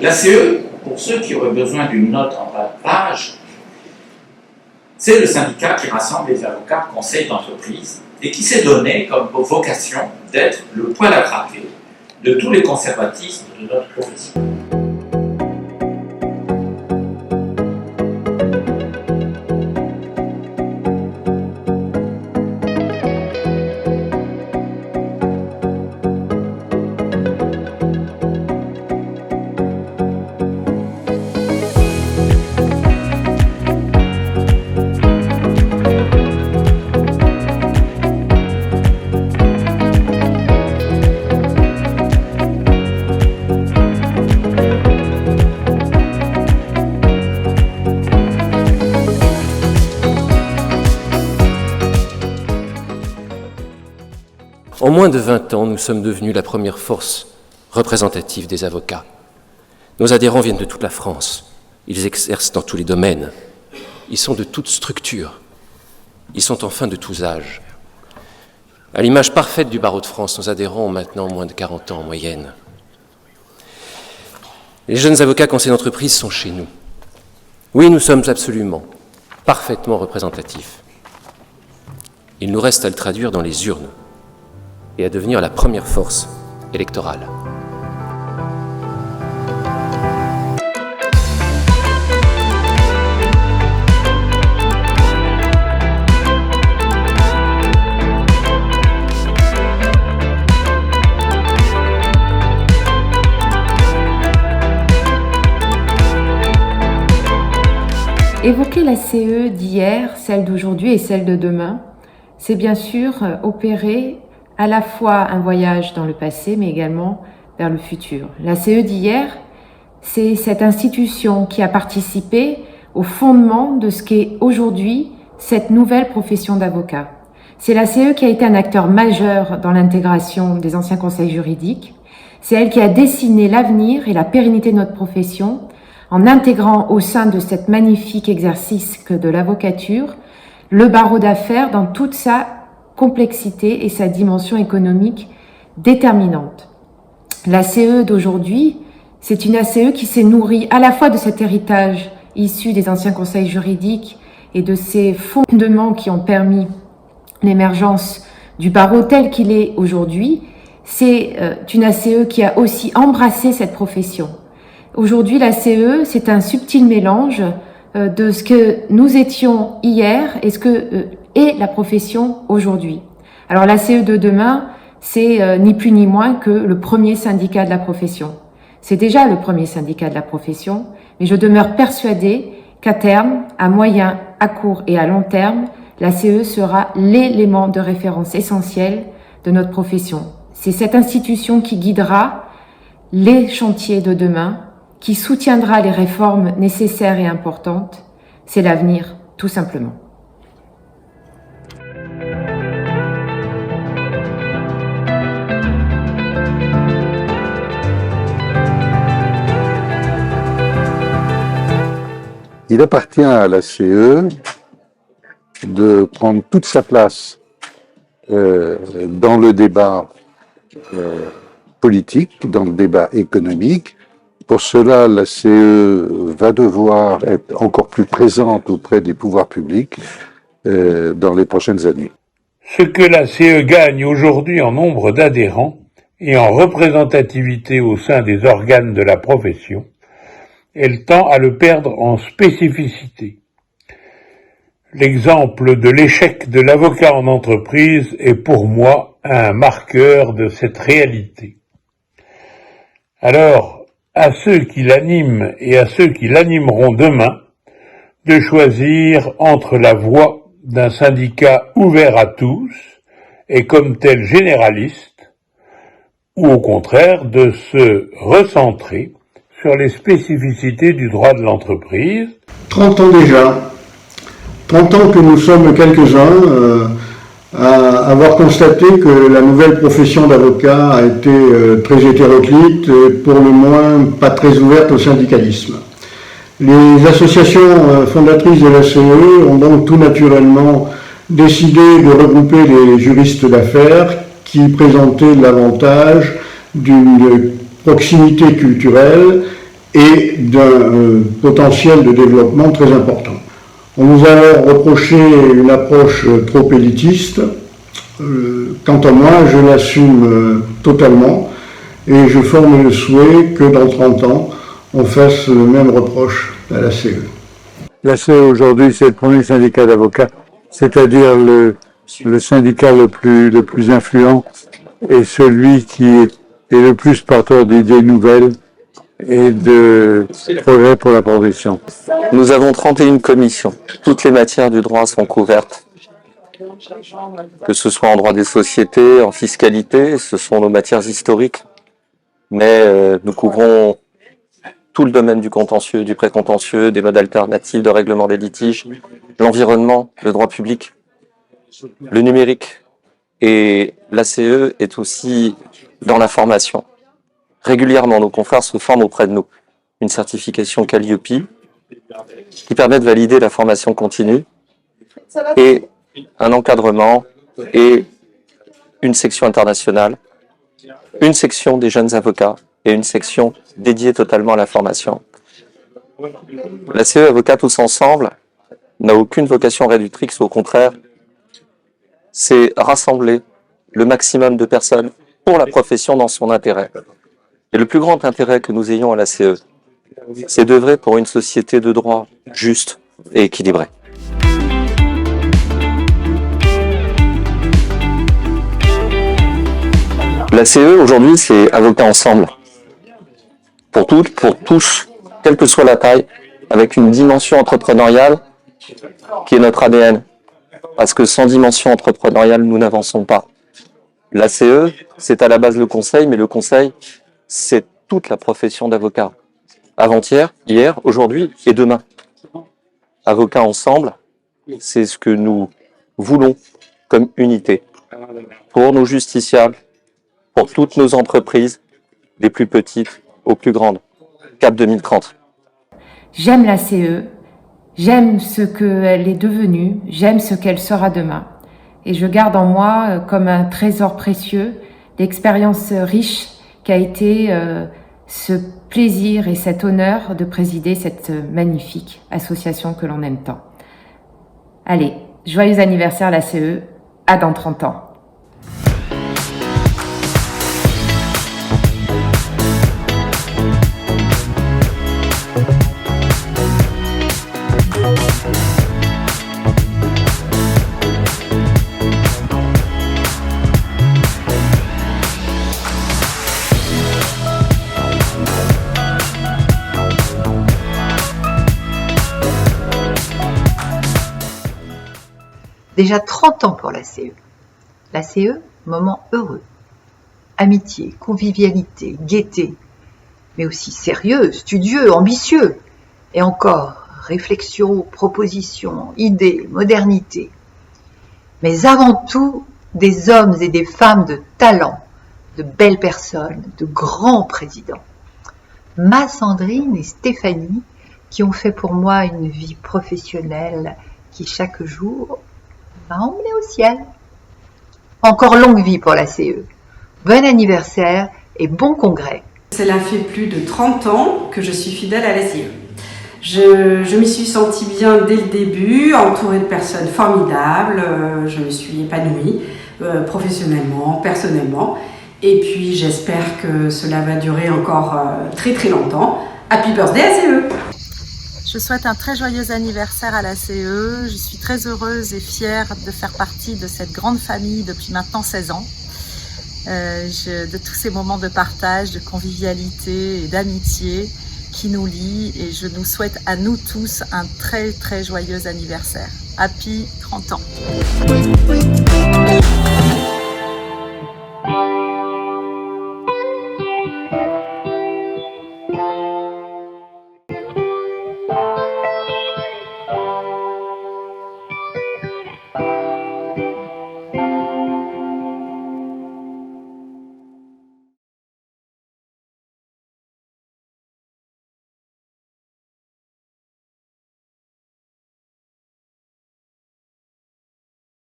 La CE, pour ceux qui auraient besoin d'une note en bas de page, c'est le syndicat qui rassemble les avocats conseils d'entreprise et qui s'est donné comme vocation d'être le poil à gratter de tous les conservatismes de notre profession. En moins de 20 ans, nous sommes devenus la première force représentative des avocats. Nos adhérents viennent de toute la France. Ils exercent dans tous les domaines. Ils sont de toutes structures. Ils sont enfin de tous âges. À l'image parfaite du barreau de France, nos adhérents ont maintenant moins de 40 ans en moyenne. Les jeunes avocats conseils d'entreprise sont chez nous. Oui, nous sommes absolument, parfaitement représentatifs. Il nous reste à le traduire dans les urnes et à devenir la première force électorale. Évoquer la CE d'hier, celle d'aujourd'hui et celle de demain, c'est bien sûr opérer à la fois un voyage dans le passé, mais également vers le futur. La CE d'hier, c'est cette institution qui a participé au fondement de ce qu'est aujourd'hui cette nouvelle profession d'avocat. C'est la CE qui a été un acteur majeur dans l'intégration des anciens conseils juridiques. C'est elle qui a dessiné l'avenir et la pérennité de notre profession en intégrant au sein de cet magnifique exercice que de l'avocature le barreau d'affaires dans toute sa complexité et sa dimension économique déterminante. La CE d'aujourd'hui, c'est une ACE qui s'est nourrie à la fois de cet héritage issu des anciens conseils juridiques et de ces fondements qui ont permis l'émergence du barreau tel qu'il est aujourd'hui. C'est une ACE qui a aussi embrassé cette profession. Aujourd'hui, la CE, c'est un subtil mélange de ce que nous étions hier et ce que est la profession aujourd'hui. Alors la CE de demain, c'est ni plus ni moins que le premier syndicat de la profession. C'est déjà le premier syndicat de la profession, mais je demeure persuadée qu'à terme, à moyen, à court et à long terme, la CE sera l'élément de référence essentiel de notre profession. C'est cette institution qui guidera les chantiers de demain, qui soutiendra les réformes nécessaires et importantes. C'est l'avenir, tout simplement. Il appartient à la CE de prendre toute sa place dans le débat politique, dans le débat économique. Pour cela, la CE va devoir être encore plus présente auprès des pouvoirs publics dans les prochaines années. Ce que la CE gagne aujourd'hui en nombre d'adhérents et en représentativité au sein des organes de la profession, elle tend à le perdre en spécificité. L'exemple de l'échec de l'avocat en entreprise est pour moi un marqueur de cette réalité. Alors, à ceux qui l'animent et à ceux qui l'animeront demain, de choisir entre la voie d'un syndicat ouvert à tous et comme tel généraliste, ou au contraire de se recentrer sur les spécificités du droit de l'entreprise. 30 ans déjà, 30 ans que nous sommes quelques-uns à avoir constaté que la nouvelle profession d'avocat a été très hétéroclite et pour le moins pas très ouverte au syndicalisme. Les associations fondatrices de la CE ont donc tout naturellement décidé de regrouper les juristes d'affaires qui présentaient l'avantage d'une proximité culturelle et d'un potentiel de développement très important. On nous a reproché une approche trop élitiste. Quant à moi, je l'assume totalement et je forme le souhait que dans 30 ans, on fasse le même reproche à la CE. La CE aujourd'hui, c'est le premier syndicat d'avocats, c'est-à-dire le syndicat le plus influent et celui qui est le plus porteur d'idées nouvelles et de progrès pour la profession. Nous avons 31 commissions. Toutes les matières du droit sont couvertes. Que ce soit en droit des sociétés, en fiscalité, ce sont nos matières historiques. Mais nous couvrons tout le domaine du contentieux, du précontentieux, des modes alternatifs de règlement des litiges, l'environnement, le droit public, le numérique. Et l'ACE est aussi dans la formation. Régulièrement, nos confrères se forment auprès de nous. Une certification Calliope qui permet de valider la formation continue et un encadrement et une section internationale, une section des jeunes avocats et une section dédiée totalement à la formation. La CE Avocats Tous Ensemble n'a aucune vocation réductrice, au contraire, c'est rassembler le maximum de personnes pour la profession dans son intérêt. Et le plus grand intérêt que nous ayons à la CE, c'est d'œuvrer pour une société de droit juste et équilibrée. La CE, aujourd'hui, c'est Avocats Ensemble. Pour toutes, pour tous, quelle que soit la taille, avec une dimension entrepreneuriale qui est notre ADN. Parce que sans dimension entrepreneuriale, nous n'avançons pas. La CE, c'est à la base le conseil, mais le conseil, c'est toute la profession d'avocat. Avant-hier, hier, aujourd'hui et demain. Avocats Ensemble, c'est ce que nous voulons comme unité. Pour nos justiciables, pour toutes nos entreprises, des plus petites aux plus grandes. Cap 2030. J'aime la CE, j'aime ce qu'elle est devenue, j'aime ce qu'elle sera demain. Et je garde en moi comme un trésor précieux d'expériences riches qu'a été ce plaisir et cet honneur de présider cette magnifique association que l'on aime tant. Allez, joyeux anniversaire la CE, à dans 30 ans. Déjà 30 ans pour la CE. La CE, moment heureux. Amitié, convivialité, gaieté, mais aussi sérieux, studieux, ambitieux. Et encore, réflexion, proposition, idées, modernité. Mais avant tout, des hommes et des femmes de talent, de belles personnes, de grands présidents. Ma Sandrine et Stéphanie, qui ont fait pour moi une vie professionnelle qui chaque jour m'a emmené au ciel. Encore longue vie pour la CE. Bon anniversaire et bon congrès. Cela fait plus de 30 ans que je suis fidèle à la CE. Je m'y suis sentie bien dès le début, entourée de personnes formidables. Je me suis épanouie professionnellement, personnellement. Et puis j'espère que cela va durer encore très très longtemps. Happy birthday à CE! Je souhaite un très joyeux anniversaire à la CE. Je suis très heureuse et fière de faire partie de cette grande famille depuis maintenant 16 ans. De tous ces moments de partage, de convivialité et d'amitié qui nous lient. Et je nous souhaite à nous tous un très très joyeux anniversaire. Happy 30 ans.